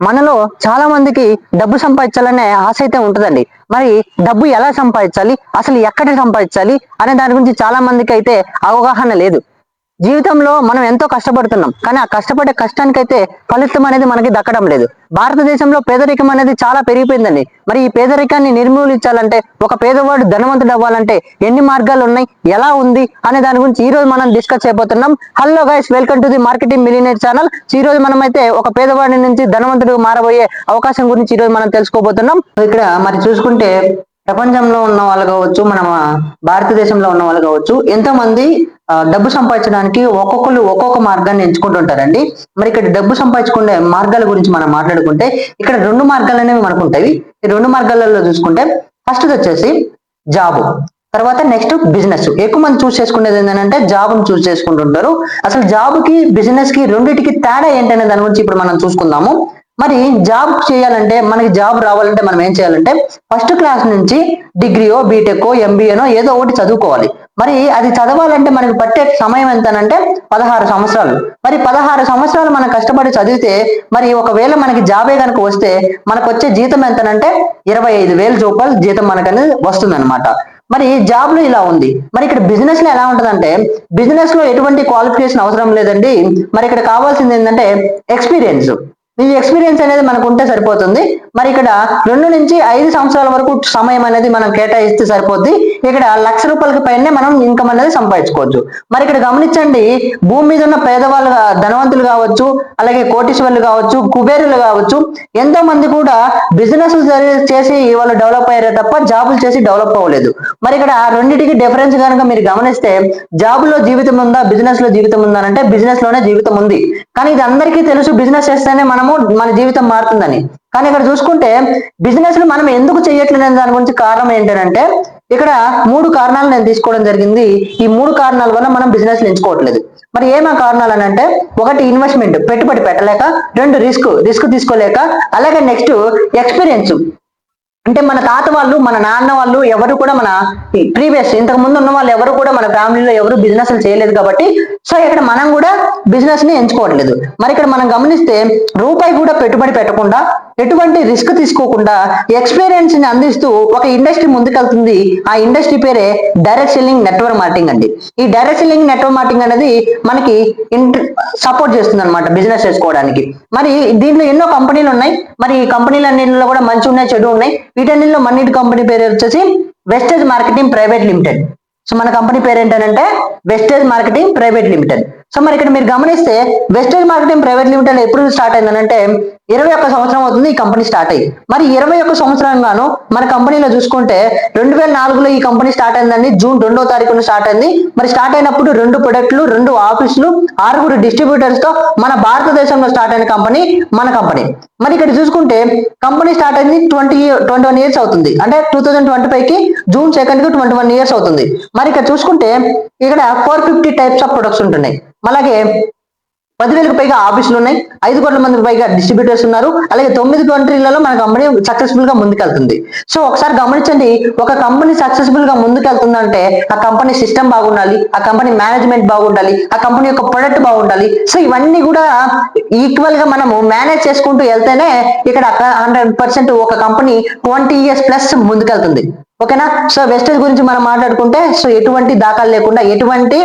మనలో చాలా మందికి డబ్బు సంపాదించాలనే ఆశ అయితే ఉంటుందండి. మరి డబ్బు ఎలా సంపాదించాలి, అసలు ఎక్కడ సంపాదించాలి అనే దాని గురించి చాలా మందికి అయితే అవగాహన లేదు. జీవితంలో మనం ఎంతో కష్టపడుతున్నాం, కానీ ఆ కష్టపడే కష్టానికైతే ఫలితం అనేది మనకి దక్కడం లేదు. భారతదేశంలో పేదరికం అనేది చాలా పెరిగిపోయిందండి. మరి ఈ పేదరికాన్ని నిర్మూలించాలంటే, ఒక పేదవాడు ధనవంతుడు అవ్వాలంటే ఎన్ని మార్గాలు ఉన్నాయి, ఎలా ఉంది అనే దాని గురించి ఈ రోజు మనం డిస్కస్ చేయబోతున్నాం. Hello guys, welcome to the marketing millionaire channel. ఈ రోజు మనం అయితే ఒక పేదవాడి నుంచి ధనవంతుడు మారబోయే అవకాశం గురించి ఈ రోజు మనం తెలుసుకోబోతున్నాం. ఇక్కడ మరి చూసుకుంటే ప్రపంచంలో ఉన్న వాళ్ళు కావచ్చు, మన భారతదేశంలో ఉన్న వాళ్ళు కావచ్చు, ఎంతో మంది డబ్బు సంపాదించడానికి ఒక్కొక్కరు ఒక్కొక్క మార్గాన్ని ఎంచుకుంటుంటారండి. మరి ఇక్కడ డబ్బు సంపాదించుకునే మార్గాల గురించి మనం మాట్లాడుకుంటే, ఇక్కడ రెండు మార్గాలు అనేవి మనకు ఉంటాయి. ఈ రెండు మార్గాలలో చూసుకుంటే ఫస్ట్ వచ్చేసి జాబ్, తర్వాత నెక్స్ట్ బిజినెస్. ఎక్కువ మంది చూస్ చేసుకునేది ఏంటంటే జాబ్ ని చూస్ చేసుకుంటుంటారు. అసలు జాబ్ కి బిజినెస్ కి రెండింటికి తేడా ఏంటనే దాని గురించి ఇప్పుడు మనం చూసుకుందాము. మరి జాబ్ చేయాలంటే, మనకి జాబ్ రావాలంటే మనం ఏం చేయాలంటే, ఫస్ట్ క్లాస్ నుంచి డిగ్రీయో బీటెక్కో ఎంబీఏనో ఏదో ఒకటి చదువుకోవాలి. మరి అది చదవాలంటే మనకి పట్టే సమయం ఎంతనంటే 16 సంవత్సరాలు. మరి 16 సంవత్సరాలు మనం కష్టపడి చదివితే, మరి ఒకవేళ మనకి జాబే కనుక వస్తే మనకు వచ్చే జీతం ఎంతనంటే 25,000 రూపాయలు జీతం మనకనేది వస్తుంది అనమాట. మరి జాబ్ లో ఇలా ఉంది. మరి ఇక్కడ బిజినెస్ లో ఎలా ఉంటదంటే, బిజినెస్ లో ఎటువంటి క్వాలిఫికేషన్ అవసరం లేదండి. మరి ఇక్కడ కావాల్సింది ఏంటంటే ఎక్స్పీరియన్స్. ఈ ఎక్స్పీరియన్స్ అనేది మనకు ఉంటే సరిపోతుంది. మరి ఇక్కడ 2 నుంచి 5 సంవత్సరాల వరకు సమయం అనేది మనం కేటాయిస్తే సరిపోద్ది. ఇక్కడ ₹1,00,000 పైనే మనం ఇన్కమ్ అనేది సంపాదించుకోవచ్చు. మరి ఇక్కడ గమనించండి, భూమి మీద ఉన్న పేదవాళ్ళు, ధనవంతులు కావచ్చు, అలాగే కోటీశ్వర్లు కావచ్చు, కుబేరులు కావచ్చు, ఎంతో మంది కూడా బిజినెస్ చేసి వాళ్ళు డెవలప్ అయ్యారే తప్ప జాబులు చేసి డెవలప్ అవ్వలేదు. మరి ఇక్కడ రెండింటికి డిఫరెన్స్ కనుక మీరు గమనిస్తే, జాబ్ లో జీవితం ఉందా, బిజినెస్ లో జీవితం ఉందా అంటే బిజినెస్ లోనే జీవితం ఉంది. కానీ ఇది అందరికీ తెలుసు, బిజినెస్ చేస్తేనే మన జీవితం మారుతుందని. కానీ ఇక్కడ చూసుకుంటే బిజినెస్ ను మనం ఎందుకు చేయట్లేదు దాని గురించి కారణం ఏంటంటే, ఇక్కడ 3 కారణాలు నేను తీసుకోవడం జరిగింది. ఈ 3 కారణాల వల్ల మనం బిజినెస్ ఎంచుకోవట్లేదు. మరి ఏమా కారణాలు అని అంటే, 1 ఇన్వెస్ట్మెంట్, పెట్టుబడి పెట్టలేక, 2 రిస్క్ తీసుకోలేక, అలాగే నెక్స్ట్ ఎక్స్పీరియన్స్. అంటే మన తాత వాళ్ళు, మన నాన్న వాళ్ళు ఎవరు కూడా, మన ప్రీవియస్ ఇంతకు ముందు ఉన్న వాళ్ళు ఎవరు కూడా మన ఫ్యామిలీలో ఎవరు బిజినెస్ చేయలేదు కాబట్టి, సో ఇక్కడ మనం కూడా బిజినెస్ ని ఎంచుకోవట్లేదు. మరి ఇక్కడ మనం గమనిస్తే, రూపాయి కూడా పెట్టుబడి పెట్టకుండా, ఎటువంటి రిస్క్ తీసుకోకుండా, ఎక్స్పీరియన్స్ ని అందిస్తూ ఒక ఇండస్ట్రీ ముందుకెళ్తుంది. ఆ ఇండస్ట్రీ పేరే డైరెక్ట్ సెల్లింగ్ నెట్వర్క్ మార్కెటింగ్ అండి. ఈ డైరెక్ట్ సెల్లింగ్ నెట్వర్క్ మార్కెటింగ్ అనేది మనకి సపోర్ట్ చేస్తుంది అనమాట బిజినెస్ చేసుకోవడానికి. మరి దీంట్లో ఎన్నో కంపెనీలు ఉన్నాయి. మరి ఈ కంపెనీలన్నింటిలో కూడా మంచి ఉన్నాయి, చెడు ఉన్నాయి. వీటన్నిటిలో మన్నిటి కంపెనీ పేరు వచ్చేసి Vestige Marketing Private Limited. So మన కంపెనీ పేరు ఏంటంటే Vestige Marketing Private Limited. So మరి ఇక్కడ మీరు గమనిస్తే, వెస్టేజ్ మార్కెటింగ్ ప్రైవేట్ లిమిటెడ్ ఎప్పుడు స్టార్ట్ అయిందనంటే 21 సంవత్సరం అవుతుంది ఈ కంపెనీ స్టార్ట్ అయ్యి. మరి 21 సంవత్సరం గాను మన కంపెనీలో చూసుకుంటే 2004లో ఈ కంపెనీ స్టార్ట్ అయిందండి. జూన్ 2వ తారీఖున స్టార్ట్ అయింది. మరి స్టార్ట్ అయినప్పుడు 2 ప్రొడక్ట్లు, 2 ఆఫీసులు, 6 డిస్ట్రిబ్యూటర్స్ తో మన భారతదేశంలో స్టార్ట్ అయిన కంపెనీ మన కంపెనీ. మరి ఇక్కడ చూసుకుంటే కంపెనీ స్టార్ట్ అయింది 21 ఇయర్స్ అవుతుంది. అంటే 2025కి జూన్ 2కి 21 ఇయర్స్ అవుతుంది. మరి ఇక్కడ చూసుకుంటే ఇక్కడ 450 టైప్స్ ఆఫ్ ప్రొడక్ట్స్ ఉంటున్నాయి. అలాగే 10,000కు పైగా ఆఫీసులు ఉన్నాయి, 5 కోట్ల మందికి పైగా డిస్ట్రిబ్యూటర్స్ ఉన్నారు. అలాగే 9 కంట్రీలలో మన కంపెనీ సక్సెస్ఫుల్ గా ముందుకెళ్తుంది. సో ఒకసారి గమనించండి, ఒక కంపెనీ సక్సెస్ఫుల్ గా ముందుకెళ్తుందంటే ఆ కంపెనీ సిస్టమ్ బాగుండాలి, ఆ కంపెనీ మేనేజ్మెంట్ బాగుండాలి, ఆ కంపెనీ యొక్క ప్రొడక్ట్ బాగుండాలి. సో ఇవన్నీ కూడా ఈక్వల్ గా మనము మేనేజ్ చేసుకుంటూ వెళ్తేనే ఇక్కడ 100% ఒక కంపెనీ 20 ఇయర్స్ ప్లస్ ముందుకెళ్తుంది. ఓకేనా? సో వెస్టేజ్ గురించి మనం మాట్లాడుకుంటే, సో ఎటువంటి దాఖలు లేకుండా, ఎటువంటి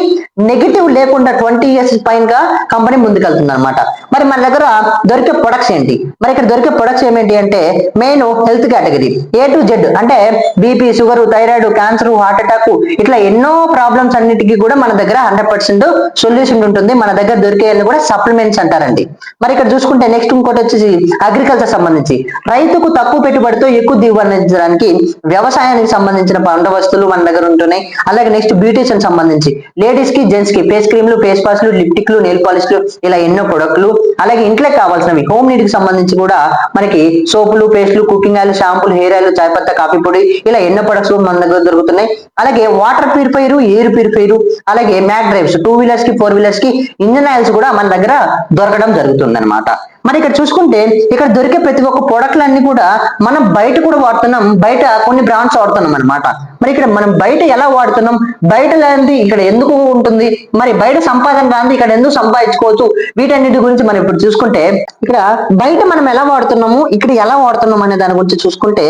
నెగిటివ్ లేకుండా 20 ఇయర్స్ పైన కంపెనీ ముందుకెళ్తుంది అనమాట. మరి మన దగ్గర దొరికే ప్రొడక్ట్స్ ఏంటి? మరి ఇక్కడ దొరికే ప్రొడక్ట్స్ ఏమేంటి అంటే, main health category A to Z. అంటే BP, sugar, thyroid, cancer, heart attack, ఇట్లా ఎన్నో ప్రాబ్లమ్స్ అన్నిటికీ కూడా మన దగ్గర 100% సొల్యూషన్ ఉంటుంది. మన దగ్గర దొరికేవన్నీ కూడా సప్లిమెంట్స్ అంటారండి. మరి ఇక్కడ చూసుకుంటే నెక్స్ట్ ఇంకోటి వచ్చేసి అగ్రికల్చర్ సంబంధించి, రైతుకు తక్కువ పెట్టుబడితో ఎక్కువ దిగుబడి అందించడానికి వ్యవసాయానికి సంబంధించిన పంట వస్తువులు మన దగ్గర ఉంటున్నాయి. అలాగే నెక్స్ట్ బ్యూటిషియన్ సంబంధించి, లేడీస్ కి, జెంట్స్ కి ఫేస్ క్రీమ్లు, ఫేస్ వాష్లు, లిప్టిక్లు, నెయిల్ పాలిష్లు, ఇలా ఎన్నో ప్రొడక్ట్లు. అలాగే ఇంట్లోకి కావాల్సినవి హోమ్ నీడ్ కి సంబంధించి కూడా మనకి సోపులు, పేస్ట్లు, కుకింగ్ ఆయిల్, షాంపూలు, హెయిర్ ఆయిల్, చాయ్ పత్తా, కాఫీ పొడి, ఇలా ఎన్నో ప్రొడక్ట్స్ మన దగ్గర దొరుకుతున్నాయి. అలాగే వాటర్ ప్యూరిఫైర్, ఎయిర్ ప్యూరిఫైర్, అలాగే మ్యాక్ డ్రైవ్స్, 2 వీలర్స్ కి, 4 వీలర్స్ కి ఇంజన్ ఆయిల్స్ కూడా మన దగ్గర దొరకడం జరుగుతుంది అనమాట. మరి ఇక్కడ చూసుకుంటే ఇక్కడ దొరికే ప్రతి ఒక్క ప్రోడక్ట్లన్నీ కూడా మనం బయట కూడా వాడుతున్నాం, బయట కొన్ని బ్రాండ్స్ వాడుతున్నాం అనమాట. మరి ఇక్కడ మనం బయట ఎలా వాడుతున్నాం, బయట లేనిది ఇక్కడ ఎందుకు ఉంటుంది, మరి బయట సంపాదన రాంది ఇక్కడ ఎందుకు సంపాదించుకోవచ్చు, వీటన్నిటి గురించి మనం ఇప్పుడు చూసుకుంటే ఇక్కడ బయట మనం ఎలా వాడుతున్నాము, ఇక్కడ ఎలా వాడుతున్నాం అనే దాని గురించి చూసుకుంటే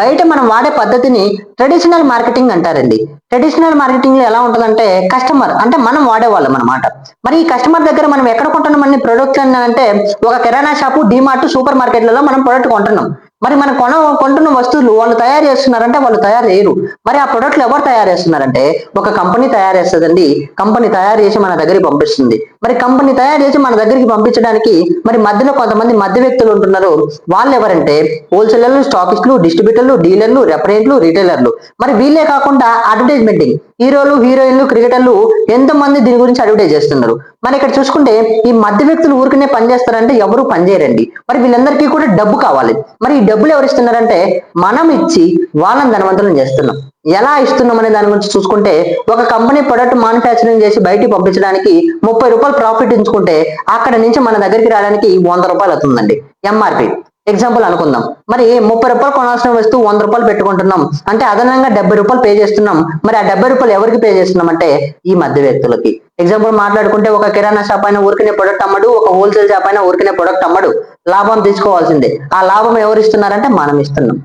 బయట మనం వాడే పద్ధతిని ట్రెడిషనల్ మార్కెటింగ్ అంటారండి. ట్రెడిషనల్ మార్కెటింగ్ లో ఎలా ఉంటుందంటే కస్టమర్ అంటే మనం వాడేవాళ్ళం అనమాట. మరి ఈ కస్టమర్ దగ్గర మనం ఎక్కడ కొంటున్నాం అన్ని ప్రొడక్ట్స్ అంటే ఒక కిరాణా షాపు, డిమార్ట్, సూపర్ మార్కెట్లలో మనం ప్రొడక్ట్ కొంటున్నాం. మరి మనం కొంటున్న వస్తువులు వాళ్ళు తయారు చేస్తున్నారంటే వాళ్ళు తయారు చేయరు. మరి ఆ ప్రొడక్ట్లు ఎవరు తయారు చేస్తున్నారంటే ఒక కంపెనీ తయారు చేస్తుందండి. కంపెనీ తయారు చేసి మన దగ్గరికి పంపిస్తుంది. మరి కంపెనీ తయారు చేసి మన దగ్గరికి పంపించడానికి మరి మధ్యలో కొంతమంది మధ్య వ్యక్తులు ఉంటున్నారు. వాళ్ళు ఎవరంటే హోల్సేలర్లు, స్టాకిస్టులు, డిస్ట్రిబ్యూటర్లు, డీలర్లు, రెఫరెంట్లు, రిటైలర్లు. మరి వీళ్ళే కాకుండా అడ్వర్టైజ్మెంటింగ్ హీరోలు, హీరోయిన్లు, క్రికెటర్లు ఎంతమంది దీని గురించి అడ్వర్టైజ్ చేస్తున్నారు. మరి ఇక్కడ చూసుకుంటే ఈ మధ్య వ్యక్తులు ఊరికనే పనిచేస్తారంటే ఎవరు పనిచేయరండి. మరి వీళ్ళందరికీ కూడా డబ్బు కావాలి. మరి ఈ డబ్బులు ఎవరు ఇస్తున్నారంటే మనం ఇచ్చి వాళ్ళని ధనవంతులను చేస్తున్నాం. ఎలా ఇస్తున్నాం అనే దాని గురించి చూసుకుంటే ఒక కంపెనీ ప్రొడక్ట్ మ్యానుఫ్యాక్చరింగ్ చేసి బయటికి పంపించడానికి 30 రూపాయలు ప్రాఫిట్ ఉంచుకుంటే అక్కడ నుంచి మన దగ్గరికి రావడానికి 100 రూపాయలు అవుతుందండి ఎంఆర్పి. ఎగ్జాంపుల్ అనుకుందాం. మరి 30 రూపాయలు కొనాల్సిన వస్తువు 100 రూపాయలు పెట్టుకుంటున్నాం అంటే అదనంగా 70 రూపాయలు పే చేస్తున్నాం. మరి ఆ 70 రూపాయలు ఎవరికి పే చేస్తున్నాం అంటే ఈ మధ్య వ్యక్తులకి. ఎగ్జాంపుల్ మాట్లాడుకుంటే ఒక కిరాణా షాప్ అయినా ఊరికనే ప్రొడక్ట్ అమ్మడు, ఒక హోల్సేల్ షాప్ అయినా ఊరికనే ప్రొడక్ట్ అమ్మడు, లాభం తీసుకోవాల్సిందే. ఆ లాభం ఎవరు ఇస్తున్నారంటే మనం ఇస్తున్నాం.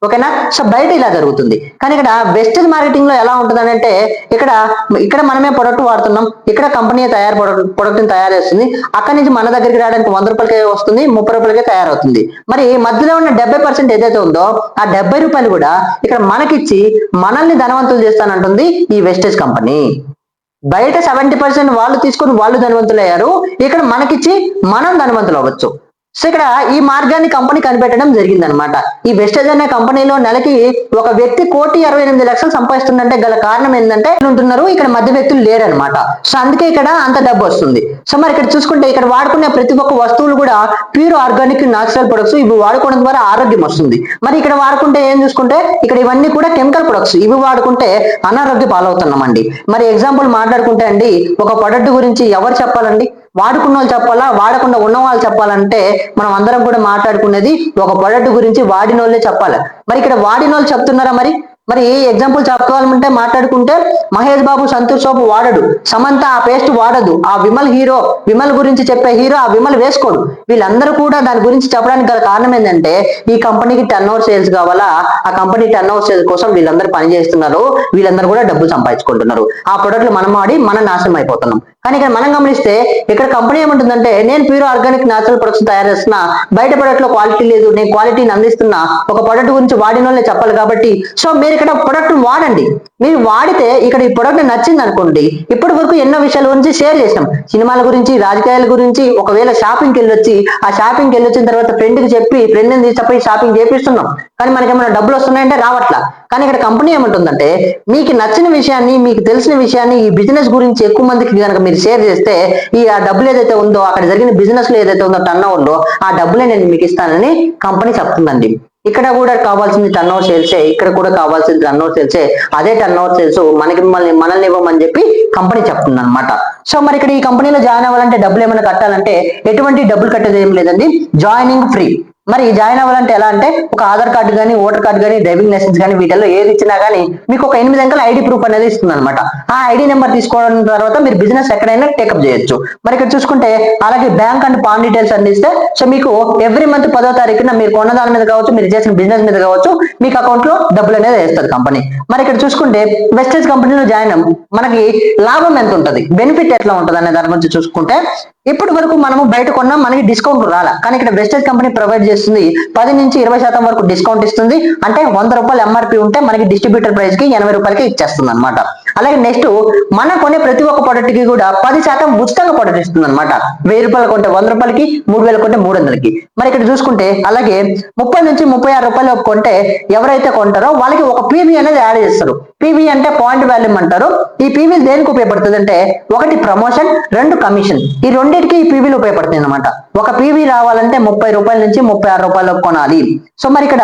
ఓకేనా. సో బయట ఇలా జరుగుతుంది. కానీ ఇక్కడ వెస్టేజ్ మార్కెటింగ్ లో ఎలా ఉంటుంది అంటే ఇక్కడ మనమే ప్రొడక్ట్ వాడుతున్నాం, ఇక్కడ కంపెనీ ప్రొడక్ట్ ని తయారు చేస్తుంది, అక్కడి నుంచి మన దగ్గరికి రావడానికి 100 రూపాయలకే వస్తుంది, 30 రూపాయలకే తయారవుతుంది. మరి మధ్యలో ఉన్న 70% ఏదైతే ఉందో ఆ 70 రూపాయలు కూడా ఇక్కడ మనకిచ్చి మనల్ని ధనవంతులు చేస్తానంటుంది ఈ వెస్టేజ్ కంపెనీ. బయట 70% వాళ్ళు తీసుకొని వాళ్ళు ధనవంతులు అయ్యారు, ఇక్కడ మనకిచ్చి మనం ధనవంతులు అవ్వచ్చు. సో ఇక్కడ ఈ మార్గాన్ని కంపెనీ కనిపెట్టడం జరిగిందనమాట. ఈ వెస్టేజ్ అనే కంపెనీలో నెలకి ఒక వ్యక్తి 1,68,00,000 సంపాదిస్తుందంటే గల కారణం ఏంటంటే ఉంటున్నారు, ఇక్కడ మధ్య వ్యక్తులు లేరనమాట. సో అందుకే ఇక్కడ అంత డబ్బు వస్తుంది. సో మరి ఇక్కడ చూసుకుంటే ఇక్కడ వాడుకునే ప్రతి ఒక్క వస్తువులు కూడా ప్యూర్ ఆర్గానిక్ నాచురల్ ప్రొడక్ట్స్. ఇవి వాడుకోవడం ద్వారా ఆరోగ్యం వస్తుంది. మరి ఇక్కడ వాడుకుంటే ఏం చూసుకుంటే ఇక్కడ ఇవన్నీ కూడా కెమికల్ ప్రొడక్ట్స్. ఇవి వాడుకుంటే అనారోగ్య పాలవుతున్నామండి. మరి ఎగ్జాంపుల్ మాట్లాడుకుంటే అండి ఒక ప్రొడక్ట్ గురించి ఎవరు చెప్పాలండి? వాడుకున్న వాళ్ళు చెప్పాలా, వాడకుండా ఉన్న వాళ్ళు చెప్పాలంటే మనం అందరం కూడా మాట్లాడుకునేది ఒక ప్రొడక్ట్ గురించి వాడిన వాళ్ళే చెప్పాలి. మరి ఇక్కడ వాడిన వాళ్ళు చెప్తున్నారా? మరి ఎగ్జాంపుల్ చెప్పాలంటే మాట్లాడుకుంటే మహేష్ బాబు సంతూర్ సోపు వాడడు, సమంత ఆ పేస్ట్ వాడదు, ఆ విమల్ గురించి చెప్పే హీరో ఆ విమల్ వేసుకోడు. వీళ్ళందరూ కూడా దాని గురించి చెప్పడానికి గల కారణం ఏంటంటే ఈ కంపెనీకి టర్న్ ఓవర్ సేల్స్ కావాలా, ఆ కంపెనీ టర్న్ ఓవర్ సేల్స్ కోసం వీళ్ళందరూ పని చేస్తున్నారు, వీళ్ళందరూ కూడా డబ్బులు సంపాదించుకుంటున్నారు. ఆ ప్రొడక్ట్లు మనం వాడి మనం నాశనం అయిపోతున్నాం. కానీ ఇక్కడ మనం గమనిస్తే ఇక్కడ కంపెనీ ఏముంటుందంటే నేను ప్యూర్ ఆర్గానిక్ న్యాచురల్ ప్రొడక్ట్స్ తయారు చేస్తున్నా, బయట ప్రొడక్ట్ లో క్వాలిటీ లేదు, నేను క్వాలిటీని అందిస్తున్నా, ఒక ప్రొడక్ట్ గురించి వాడిన వాళ్ళే చెప్పాలి. కాబట్టి సో మీరు ఇక్కడ ప్రొడక్ట్ వాడండి. మీరు వాడితే ఇక్కడ ఈ ప్రొడక్ట్ నచ్చింది అనుకోండి, ఇప్పటి వరకు ఎన్నో విషయాల గురించి షేర్ చేసినాం, సినిమాల గురించి, రాజకీయాల గురించి. ఒకవేళ షాపింగ్కి వెళ్ళొచ్చి ఆ షాపింగ్కి వెళ్ళొచ్చిన తర్వాత ఫ్రెండ్కి చెప్పి ఫ్రెండ్ని తీసుకుపోయి షాపింగ్ చేపిస్తున్నాం, కానీ మనకి ఏమైనా డబ్బులు వస్తున్నాయంటే రావట్లా. కానీ ఇక్కడ కంపెనీ ఏమంటుందంటే మీకు నచ్చిన విషయాన్ని, మీకు తెలిసిన విషయాన్ని, ఈ బిజినెస్ గురించి ఎక్కువ మందికి కనుక మీరు షేర్ చేస్తే ఆ డబ్బులు ఏదైతే ఉందో, అక్కడ జరిగిన బిజినెస్ లో ఏదైతే ఉందో టర్న్ ఓవర్ లో, ఆ డబ్బులే నేను మీకు ఇస్తానని కంపెనీ చెప్తుందండి. ఇక్కడ కూడా కావాల్సింది టర్న్ ఓవర్ సేల్సే, ఇక్కడ కూడా కావాల్సింది టర్న్ ఓవర్ సేల్సే. అదే టర్న్ ఓవర్ సేల్స్ మనల్ని ఇవ్వమని చెప్పి కంపెనీ చెప్తుంది అనమాట. సో మరి ఇక్కడ ఈ కంపెనీలో జాయిన్ అవ్వాలంటే డబ్బులు ఏమైనా కట్టాలంటే ఎటువంటి డబ్బులు కట్టేది ఏం లేదండి, జాయినింగ్ ఫ్రీ. మరి జాయిన్ అవ్వాలంటే ఎలా అంటే ఒక ఆధార్ కార్డు కానీ, ఓటర్ కార్డు కానీ, డ్రైవింగ్ లైసెన్స్ కానీ వీటిల్లో ఏది ఇచ్చినా కానీ మీకు ఒక 8 అంకెల ఐడి ప్రూఫ్ అనేది ఇస్తుంది అనమాట. ఆ ఐడి నెంబర్ తీసుకోవడం తర్వాత మీరు బిజినెస్ ఎక్కడైనా టేకప్ చేయొచ్చు. మరి ఇక్కడ చూసుకుంటే అలాగే బ్యాంక్ అండ్ పాన్ డీటెయిల్స్ అందిస్తే సో మీకు ఎవ్రీ మంత్ 10వ తారీఖున మీరు కొన్న దాని మీద కావచ్చు, మీరు చేసిన బిజినెస్ మీద కావచ్చు, మీకు అకౌంట్ లో డబ్బులు అనేది వేస్తుంది కంపెనీ. మరి ఇక్కడ చూసుకుంటే వెస్టేజ్ కంపెనీలో జాయిన్ మనకి లాభం ఎంత ఉంటుంది, బెనిఫిట్ ఎట్లా ఉంటుంది అనే దాని గురించి చూసుకుంటే ఇప్పటి వరకు మనము బయట కొన్నాం, మనకి డిస్కౌంట్ రాలా. కానీ ఇక్కడ వెస్టేజ్ కంపెనీ ప్రొవైడ్ చేస్తుంది 10 నుంచి 20% వరకు డిస్కౌంట్ ఇస్తుంది. అంటే 100 రూపాయలు ఎంఆర్పి ఉంటే మనకి డిస్ట్రిబ్యూటర్ ప్రైస్ కి 80 రూపాయలకి ఇచ్చేస్తుంది అనమాట. అలాగే నెక్స్ట్ మనం కొనే ప్రతి ఒక్క ప్రొడక్ట్ కి కూడా 10% ఉచితంగా ప్రొడక్ట్ ఇస్తుంది అనమాట. 1000 రూపాయలు కొంటే 100 రూపాయలకి, 3000 కొంటే 300కి. మరి ఇక్కడ చూసుకుంటే అలాగే 30 నుంచి 36 రూపాయలు కొంటే ఎవరైతే కొంటారో వాళ్ళకి ఒక ప్రీమియం అనేది యాడ్ చేస్తారు. పీవీ అంటే పాయింట్ వాల్యూమ్ అంటారు. ఈ పీవీ దేనికి ఉపయోగపడుతుంది అంటే, ఒకటి ప్రమోషన్, రెండు కమిషన్. ఈ రెండింటికి ఈ పీవీలు ఉపయోగపడుతుంది అనమాట. ఒక పీవీ రావాలంటే 30 రూపాయల నుంచి 36 రూపాయలకు కొనాలి. సో మరి ఇక్కడ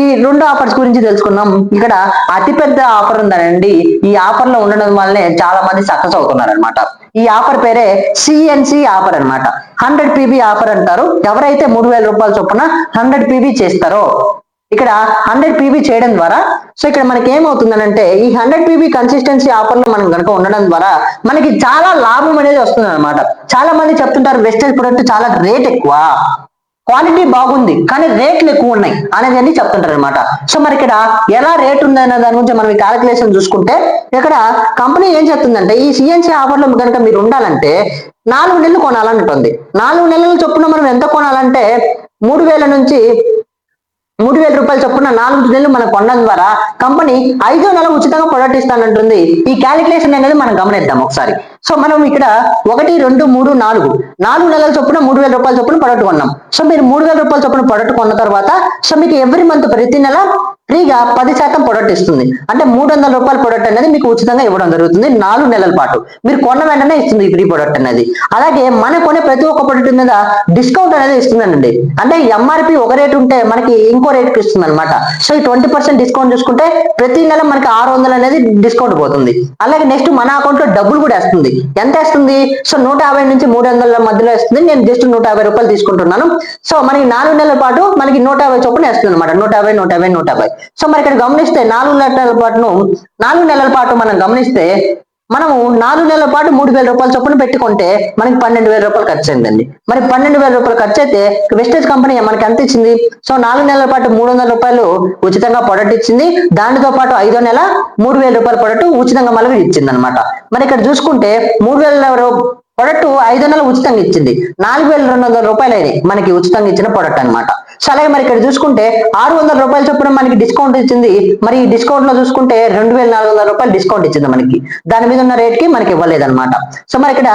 ఈ రెండు ఆఫర్స్ గురించి తెలుసుకున్నాం. ఇక్కడ అతిపెద్ద ఆఫర్ ఉందండి. ఈ ఆఫర్ లో ఉండడం వల్లనే చాలా మంది సక్సెస్ అవుతున్నారు అనమాట. ఈ ఆఫర్ పేరే సిఎన్సి ఆఫర్ అన్నమాట. 100 పీబీ ఆఫర్ అంటారు. ఎవరైతే 3000 రూపాయల చొప్పున 100 పీబీ చేస్తారో, ఇక్కడ 100 పీబీ చేయడం ద్వారా సో ఇక్కడ మనకి ఏమవుతుందనంటే, ఈ 100 పీబీ కన్సిస్టెన్సీ ఆఫర్ లో మనం కనుక ఉండడం ద్వారా మనకి చాలా లాభం అనేది వస్తుంది అనమాట. చాలా మంది చెప్తుంటారు వెస్టేజ్ ప్రొడక్ట్ చాలా రేట్ ఎక్కువ, క్వాలిటీ బాగుంది కానీ రేట్లు ఎక్కువ ఉన్నాయి అనేది అని చెప్తుంటారు అనమాట. సో మరి ఇక్కడ ఎలా రేట్ ఉంది అనే దాని గురించి మనం ఈ క్యాలిక్యులేషన్ చూసుకుంటే, ఇక్కడ కంపెనీ ఏం చెప్తుందంటే, ఈ సిఎన్సి ఆఫర్ లో కనుక మీరు ఉండాలంటే 4 నెలలు కొనాలంటుంది. 4 నెలల చొప్పున మనం ఎంత కొనాలంటే 3000 నుంచి 3000 రూపాయల చొప్పున 4 నెలలు మనం కొనడం ద్వారా కంపెనీ 5వ నెల ఉచితంగా ప్రొడక్ట్ ఇస్తానంటుంది. ఈ క్యాలిక్యులేషన్ అనేది మనం గమనిద్దాం ఒకసారి. సో మనం ఇక్కడ 1, 2, 3, 4 నెలల చొప్పున 3000 రూపాయల చొప్పున ప్రొడక్ట్ కొన్నాం. సో మీరు 3000 రూపాయల చొప్పున ప్రొడక్ట్ కొన్న తర్వాత సో మీకు ఎవ్రీ మంత్ ప్రతి నెల ఫ్రీగా 10% ప్రొడక్ట్ ఇస్తుంది. అంటే 300 రూపాయల ప్రొడక్ట్ అనేది మీకు ఉచితంగా ఇవ్వడం జరుగుతుంది 4 నెలల పాటు. మీరు కొన్న వెంటనే ఇస్తుంది ఈ ఫ్రీ ప్రొడక్ట్ అనేది. అలాగే మన కొనే ప్రతి ఒక్క ప్రొడక్ట్ మీద డిస్కౌంట్ అనేది ఇస్తుందండి. అంటే ఎంఆర్పి ఒక రేట్ ఉంటే మనకి ఇంకో రేట్కి ఇస్తుంది అనమాట. సో ఈ 20% డిస్కౌంట్ చూసుకుంటే ప్రతి నెల మనకి 600 అనేది డిస్కౌంట్ పోతుంది. అలాగే నెక్స్ట్ మన అకౌంట్ లో డబ్బులు కూడా వేస్తుంది. ఎంత వేస్తుంది? సో 150 నుంచి 300 మధ్యలో వేస్తుంది. నేను జస్ట్ 150 రూపాయలు తీసుకుంటున్నాను. సో మనకి 4 నెలల పాటు మనకి 150 చొప్పున వేస్తుంది అనమాట. 150. సో మరి ఇక్కడ గమనిస్తే 4 నెలల పాటు మనం గమనిస్తే, మనము 4 నెలల పాటు 3000 రూపాయల చొప్పున పెట్టుకుంటే మనకి 12000 రూపాయలు ఖర్చు అయిందండి. మరి 12000 రూపాయలు ఖర్చు అయితే వెస్టేజ్ కంపెనీ మనకి ఎంత ఇచ్చింది? సో 4 నెలల పాటు 300 రూపాయలు ఉచితంగా ప్రొడక్ట్ ఇచ్చింది. దానితో పాటు 5వ నెల 3000 రూపాయల ప్రొడక్ట్ ఉచితంగా మళ్ళీ ఇచ్చింది అనమాట. మరి ఇక్కడ చూసుకుంటే 3000 ప్రొడక్ట్ 5వ నెల ఉచితంగా ఇచ్చింది. 4200 రూపాయలు అయినాయి మనకి ఉచితంగా ఇచ్చిన ప్రొడక్ట్ అనమాట. సో అలాగే మరి ఇక్కడ చూసుకుంటే 600 రూపాయల చొప్పున మనకి డిస్కౌంట్ ఇచ్చింది. మరి ఈ డిస్కౌంట్ లో చూసుకుంటే 2400 రూపాయలు డిస్కౌంట్ ఇచ్చింది మనకి. దాని మీద ఉన్న రేట్ కి మనకి ఇవ్వలేదు అనమాట. సో మరి ఇక్కడ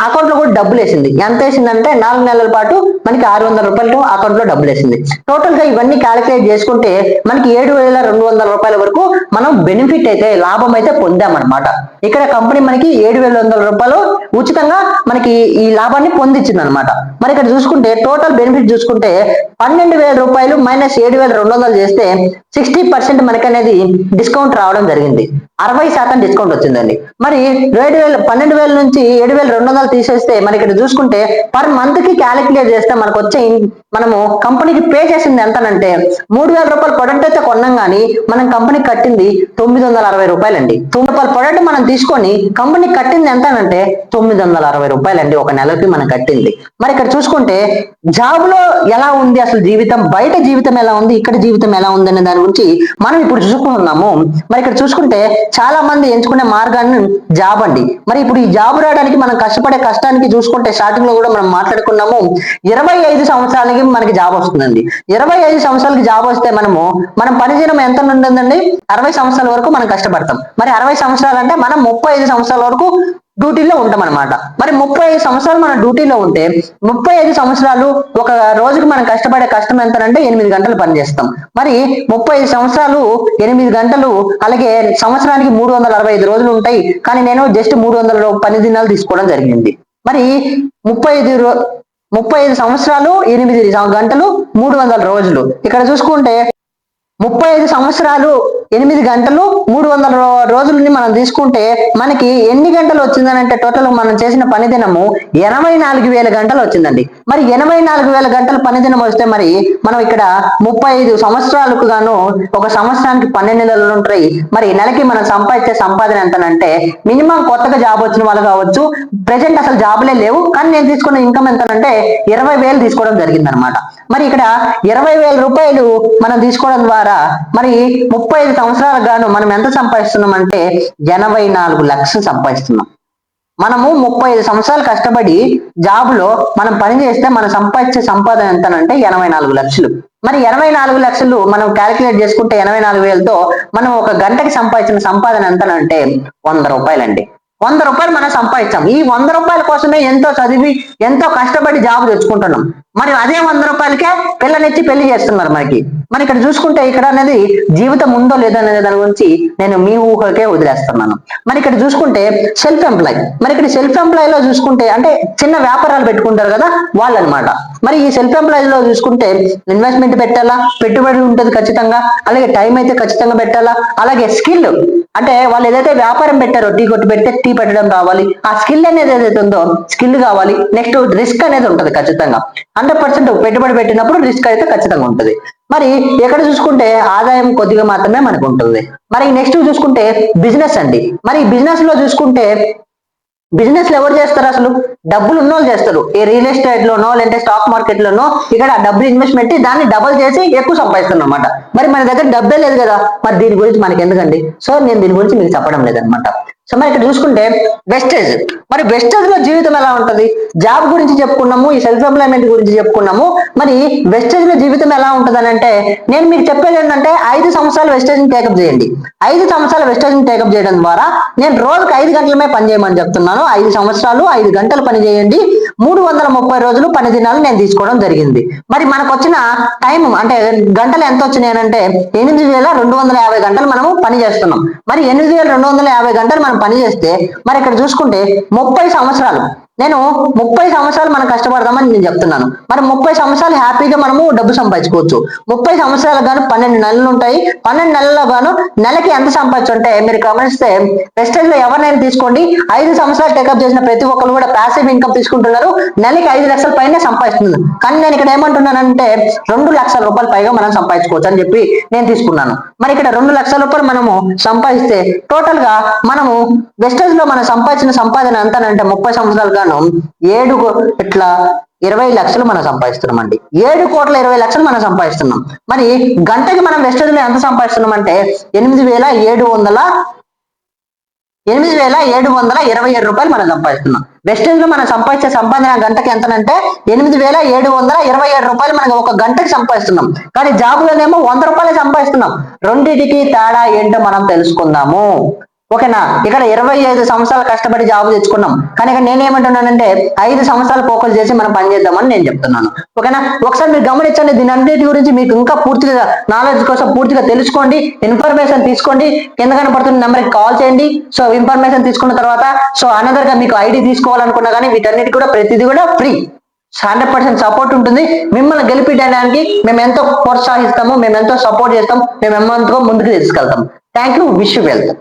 అకౌంట్ లో కూడా డబ్బులు వేసింది. ఎంత వేసిందంటే 4 నెలల పాటు మనకి 600 రూపాయలు అకౌంట్ లో డబ్బులు వేసింది. టోటల్ గా ఇవన్నీ క్యాలిక్యులేట్ చేసుకుంటే మనకి 7200 రూపాయల వరకు మనం బెనిఫిట్ అయితే లాభం అయితే పొందామన్నమాట. ఇక్కడ కంపెనీ మనకి 7200 రూపాయలు ఉచితంగా మనకి ఈ లాభాన్ని పొందించింది అనమాట. మరి ఇక్కడ చూసుకుంటే టోటల్ బెనిఫిట్ చూసుకుంటే 12000 రూపాయలు మైనస్ 7200 చేస్తే 60% మనకి అనేది డిస్కౌంట్ రావడం జరిగింది. 60% డిస్కౌంట్ వచ్చిందండి. మరి 12,000 నుంచి 7200 తీసేస్తే మరి ఇక్కడ చూసుకుంటే పర్ మంత్ కి క్యాలిక్యులేట్ చేస్తే మనకు వచ్చే మనము కంపెనీకి పే చేసింది ఎంతనంటే 3000 రూపాయల ప్రొడక్ట్ అయితే కొన్నాం కానీ మనం కంపెనీకి కట్టింది 960 రూపాయలు అండి. 900 రూపాయల ప్రొడక్ట్ మనం తీసుకొని కంపెనీకి కట్టింది ఎంతనంటే 960 రూపాయలండి ఒక నెలకి మనం కట్టింది. మరి ఇక్కడ చూసుకుంటే జాబ్ లో ఎలా ఉంది అసలు జీవితం, బయట జీవితం ఎలా ఉంది, ఇక్కడ జీవితం ఎలా ఉంది అనే దాని గురించి మనం ఇప్పుడు చూసుకుంటున్నాము. మరి ఇక్కడ చూసుకుంటే చాలా మంది ఎంచుకునే మార్గాన్ని జాబ్ అండి. మరి ఇప్పుడు ఈ జాబ్ రావడానికి మనం కష్టపడే కష్టానికి చూసుకుంటే స్టార్టింగ్ లో కూడా మనం మాట్లాడుకున్నాము 25 సంవత్సరాలకి మనకి జాబ్ వస్తుందండి. 25 సంవత్సరాలకి జాబ్ వస్తే మనం పనిచేయడం ఎంత ఉంటుందండి? 60 సంవత్సరాల వరకు మనం కష్టపడతాం. మరి 60 సంవత్సరాలు అంటే మనం 35 సంవత్సరాల వరకు డ్యూటీలో ఉంటాం అనమాట. మరి 35 సంవత్సరాలు మనం డ్యూటీలో ఉంటే 35 సంవత్సరాలు ఒక రోజుకి మనం కష్టపడే కష్టం ఎంతనంటే 8 గంటలు పనిచేస్తాం. మరి 35 సంవత్సరాలు 8 గంటలు, అలాగే సంవత్సరానికి 365 రోజులు ఉంటాయి. కానీ నేను జస్ట్ 300 పని దినాలు తీసుకోవడం జరిగింది. మరి 35 సంవత్సరాలు 8 గంటలు 300 రోజులు. ఇక్కడ చూసుకుంటే 35 సంవత్సరాలు 8 గంటలు 300 రోజులని మనం తీసుకుంటే మనకి ఎన్ని గంటలు వచ్చిందనంటే టోటల్ మనం చేసిన పని దినము 84,000 గంటలు వచ్చిందండి. మరి 84,000 గంటల పని దినం వస్తే మరి మనం ఇక్కడ 35 సంవత్సరాలకు గాను ఒక సంవత్సరానికి 12 నెలలు ఉంటాయి. మరి నెలకి మనం సంపాదించే సంపాదన ఎంతనంటే మినిమం కొత్తగా జాబ్ వచ్చిన వాళ్ళు కావచ్చు, ప్రెసెంట్ అసలు జాబులే లేవు కానీ నేను తీసుకున్న ఇన్కమ్ ఎంతనంటే 20,000 తీసుకోవడం జరిగింది అనమాట. మరి ఇక్కడ 20,000 రూపాయలు మనం తీసుకోవడం ద్వారా మరి 35 సంవత్సరాలకు గాను మనం ఎంత సంపాదిస్తున్నాం అంటే 84 లక్షలు సంపాదిస్తున్నాం. మనము 35 సంవత్సరాలు కష్టపడి జాబ్ లో మనం పని చేస్తే మనం సంపాదించే సంపాదన ఎంతనంటే 84 లక్షలు. మరి 84 లక్షలు మనం క్యాలిక్యులేట్ చేసుకుంటే 84,000తో మనం ఒక గంటకి సంపాదించిన సంపాదన ఎంతనంటే 100 రూపాయలండి. 100 రూపాయలు మనం సంపాదించాం. ఈ 100 రూపాయల కోసమే ఎంతో చదివి ఎంతో కష్టపడి జాబ్ తెచ్చుకుంటున్నాం. మరి అదే 100 రూపాయలకే పిల్లనిచ్చి పెళ్లి చేస్తున్నారు మనకి. మరి ఇక్కడ చూసుకుంటే ఇక్కడ అనేది జీవితం ఉందో లేదో అనే దాని గురించి నేను మీ ఊహకే వదిలేస్తున్నాను. మరి ఇక్కడ చూసుకుంటే సెల్ఫ్ ఎంప్లాయ్, మరి ఇక్కడ సెల్ఫ్ ఎంప్లాయ్ లో చూసుకుంటే అంటే చిన్న వ్యాపారాలు పెట్టుకుంటారు కదా వాళ్ళు అనమాట. మరి ఈ సెల్ఫ్ ఎంప్లాయ్ లో చూసుకుంటే ఇన్వెస్ట్మెంట్ పెట్టాలా, పెట్టుబడి ఉంటుంది ఖచ్చితంగా, అలాగే టైం అయితే ఖచ్చితంగా పెట్టాలా, అలాగే స్కిల్ అంటే వాళ్ళు ఏదైతే వ్యాపారం పెట్టారో టీ కొట్టు పెడితే టీ పెట్టడం రావాలి, ఆ స్కిల్ అనేది ఏదైతే ఉందో స్కిల్ కావాలి. నెక్స్ట్ రిస్క్ అనేది ఉంటుంది ఖచ్చితంగా, 100% పెట్టుబడి పెట్టినప్పుడు రిస్క్ అయితే ఖచ్చితంగా ఉంటుంది. మరి ఎక్కడ చూసుకుంటే ఆదాయం కొద్దిగా మాత్రమే మనకు ఉంటుంది. మరి నెక్స్ట్ చూసుకుంటే బిజినెస్ అండి. మరి బిజినెస్ లో చూసుకుంటే బిజినెస్ లో ఎవరు చేస్తారు, అసలు డబ్బులు ఉన్నోళ్ళు చేస్తారు. ఈ రియల్ ఎస్టేట్ లోనో లేదంటే స్టాక్ మార్కెట్ లోనో ఇక్కడ డబ్బులు ఇన్వెస్ట్ పెట్టి దాన్ని డబల్ చేసి ఎక్కువ సంపాదిస్తున్నాం అనమాట. మరి మన దగ్గర డబ్బే లేదు కదా, మరి దీని గురించి మనకి ఎందుకండి, సో నేను దీని గురించి మీకు చెప్పడం లేదనమాట. సో మరి ఇక్కడ చూసుకుంటే వెస్టేజ్, మరి వెస్టేజ్ లో జీవితం ఎలా ఉంటది, జాబ్ గురించి చెప్పుకున్నాము, ఈ సెల్ఫ్ ఎంప్లాయ్మెంట్ గురించి చెప్పుకున్నాము. మరి వెస్టేజ్ లో జీవితం ఎలా ఉంటది అని అంటే నేను మీకు చెప్పేది ఏంటంటే 5 సంవత్సరాలు వెస్టేజ్ టేకప్ చేయండి. 5 సంవత్సరాలు వెస్టేజ్ టేకప్ చేయడం ద్వారా నేను రోజుకి 5 గంటలమే పని చేయమని చెప్తున్నాను. 5 సంవత్సరాలు 5 గంటలు పని చేయండి, 330 రోజులు పని దినాలు నేను తీసుకోవడం జరిగింది. మరి మనకు వచ్చిన టైం అంటే గంటలు ఎంత వచ్చినాయి అంటే 8,250 గంటలు మనము పని చేస్తున్నాం. మరి 8,250 గంటలు మనం పని చేస్తే మరి ఇక్కడ చూసుకుంటే 30 సంవత్సరాలు, నేను 30 సంవత్సరాలు మనం కష్టపడదామని నేను చెప్తున్నాను. మరి 30 సంవత్సరాలు హ్యాపీగా మనము డబ్బు సంపాదించుకోవచ్చు. 30 సంవత్సరాలకు గాను 12 నెలలు ఉంటాయి. 12 నెలల్లో గాను నెలకి ఎంత సంపాదించు అంటే మీరు గమనిస్తే వెస్టేజ్ లో ఎవరినైనా తీసుకోండి, 5 సంవత్సరాలు టేకప్ చేసిన ప్రతి ఒక్కరు కూడా ప్యాసివ్ ఇన్కమ్ తీసుకుంటున్నారు. నెలకి 5 లక్షల పైన సంపాదిస్తున్నారు. కానీ నేను ఇక్కడ ఏమంటున్నానంటే 2 లక్షల రూపాయలు పైగా మనం సంపాదించుకోవచ్చు అని చెప్పి నేను తీసుకున్నాను. మరి ఇక్కడ 2 లక్షల రూపాయలు మనము సంపాదిస్తే టోటల్ గా మనము వెస్టేజ్ లో మనం సంపాదించిన సంపాదన ఎంతనంటే 30 సంవత్సరాలు గాను 20 లక్షలు మనం సంపాదిస్తున్నాం అండి. 7,20,00,000 మనం సంపాదిస్తున్నాం. మరి గంటకి మనం వెస్టేజ్ లో ఎంత సంపాదిస్తున్నాం అంటే 8,727 రూపాయలు మనం సంపాదిస్తున్నాం. వెస్టేజ్ లో మనం సంపాదించే సంపాదన గంటకి ఎంతనంటే 8,727 రూపాయలు మనం ఒక గంటకి సంపాదిస్తున్నాం. కానీ జాబ్ లోనేమో 100 రూపాయలు సంపాదిస్తున్నాం. రెండింటికి తేడా ఏంటో మనం తెలుసుకుందాము. ఓకేనా, ఇక్కడ 25 సంవత్సరాలు కష్టపడి జాబ్ తెచ్చుకున్నాం. కానీ ఇక్కడ నేనేమంటున్నానంటే 5 సంవత్సరాలు ఫోకస్ చేసి మనం పని చేద్దామని నేను చెప్తున్నాను. ఓకేనా, ఒకసారి మీరు గమనించండి. దీని అన్నిటి గురించి మీకు ఇంకా పూర్తిగా నాలెడ్జ్ కోసం పూర్తిగా తెలుసుకోండి, ఇన్ఫర్మేషన్ తీసుకోండి. కింద కనపడుతున్న నెంబర్కి కాల్ చేయండి. సో ఇన్ఫర్మేషన్ తీసుకున్న తర్వాత సో అనదర్ గా మీకు ఐడి తీసుకోవాలనుకున్నా కానీ వీటన్నిటి కూడా ప్రతిదీ కూడా ఫ్రీ, 100% సపోర్ట్ ఉంటుంది. మిమ్మల్ని గెలిపించడానికి మేము ఎంతో ప్రోత్సహిస్తాము, మేము ఎంతో సపోర్ట్ చేస్తాం, మేము ఎంతో ముందుకు తీసుకెళ్తాం. Thank you, wish you wealth.